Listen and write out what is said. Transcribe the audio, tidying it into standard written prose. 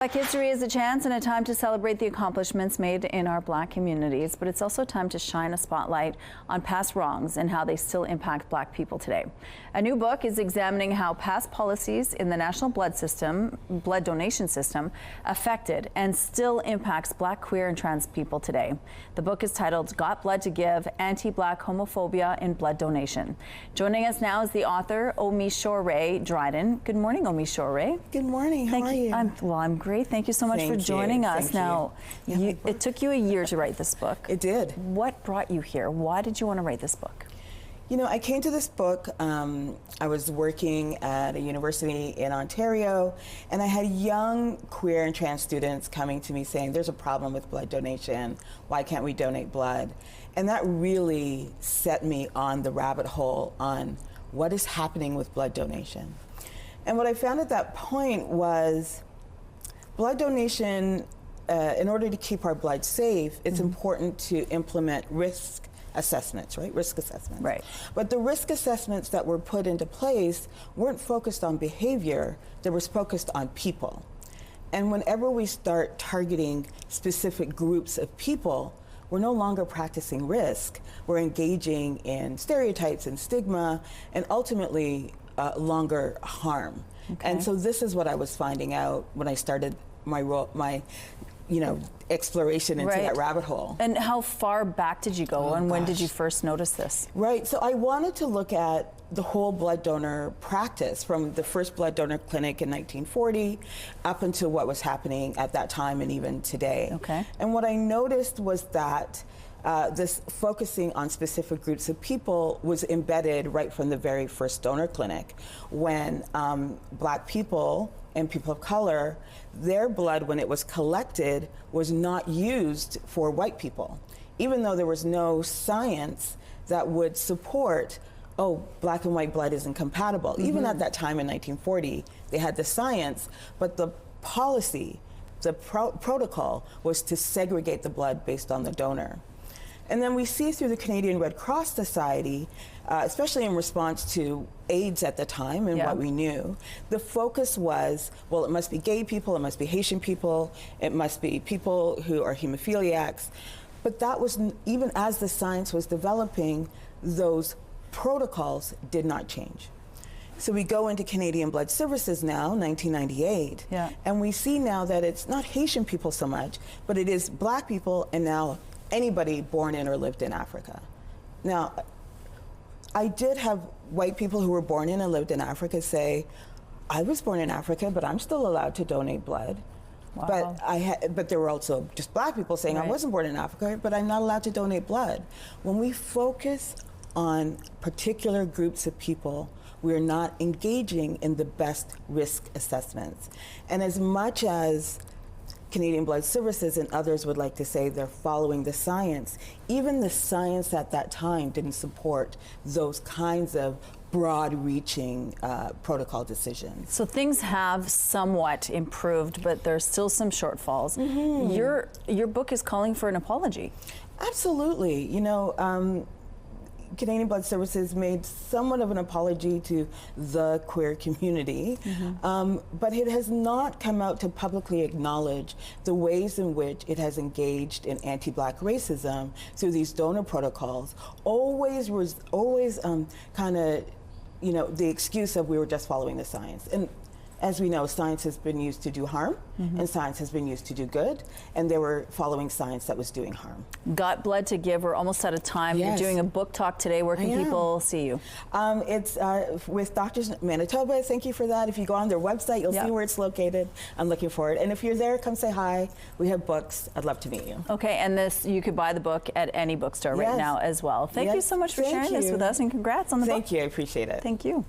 Black History is a chance and a time to celebrate the accomplishments made in our Black communities, but it's also time to shine a spotlight on past wrongs and how they still impact Black people today. A new book is examining how past policies in the national blood donation system affected and still impacts Black, queer, and trans people today. The book is titled Got Blood to Give: Anti-Black Homophobia in Blood Donation. Joining us now is the author, Omishore Dryden. Good morning, Omishore. Good morning. How are you? I'm great. Thank you so much for joining us. Now, it took you a year to write this book. It did. What brought you here? Why did you want to write this book? You know, I came to this book, I was working at a university in Ontario, and I had young queer and trans students coming to me saying, there's a problem with blood donation. Why can't we donate blood? And that really set me on the rabbit hole on what is happening with blood donation. And what I found at that point was blood donation, in order to keep our blood safe, it's important to implement risk assessments, right? Risk assessments. Right. But the risk assessments that were put into place weren't focused on behavior, they were focused on people. And whenever we start targeting specific groups of people, we're no longer practicing risk. We're engaging in stereotypes and stigma, and ultimately longer harm. Okay. And so this is what I was finding out when I started my exploration into that rabbit hole. And how far back did you go, and when did you first notice this? Right, so I wanted to look at the whole blood donor practice from the first blood donor clinic in 1940 up until what was happening at that time and even today. Okay. And what I noticed was that this focusing on specific groups of people was embedded right from the very first donor clinic, when Black people and people of color, their blood, when it was collected, was not used for white people, even though there was no science that would support, oh, Black and white blood isn't compatible. Even at that time in 1940, they had the science, but the policy, the protocol was to segregate the blood based on the donor. And then we see through the Canadian Red Cross Society, especially in response to AIDS at the time and what we knew, the focus was, well, it must be gay people, it must be Haitian people, it must be people who are hemophiliacs. But that was, even as the science was developing, those protocols did not change. So we go into Canadian Blood Services now, 1998, and we see now that it's not Haitian people so much, but it is Black people and now anybody born in or lived in Africa. Now, I did have white people who were born in and lived in Africa say, I was born in Africa, but I'm still allowed to donate blood. Wow. But there were also just Black people saying, I wasn't born in Africa, but I'm not allowed to donate blood. When we focus on particular groups of people, we're not engaging in the best risk assessments. And as much as Canadian Blood Services and others would like to say they're following the science, even the science at that time didn't support those kinds of broad-reaching protocol decisions. So things have somewhat improved, but there's still some shortfalls. Your book is calling for an apology. Absolutely. You know, Canadian Blood Services made somewhat of an apology to the queer community, but it has not come out to publicly acknowledge the ways in which it has engaged in anti-Black racism through these donor protocols. Always kind of, you know, the excuse of we were just following the science. And as we know, science has been used to do harm, and science has been used to do good, and they were following science that was doing harm. Got Blood to Give. We're almost out of time. You're doing a book talk today. Where can people see you? It's with Doctors Manitoba. Thank you for that. If you go on their website, you'll see where it's located. I'm looking for it. And if you're there, come say hi. We have books. I'd love to meet you. Okay, and you could buy the book at any bookstore right now as well. Thank you so much for sharing this with us, and congrats on the book. Thank you. I appreciate it. Thank you.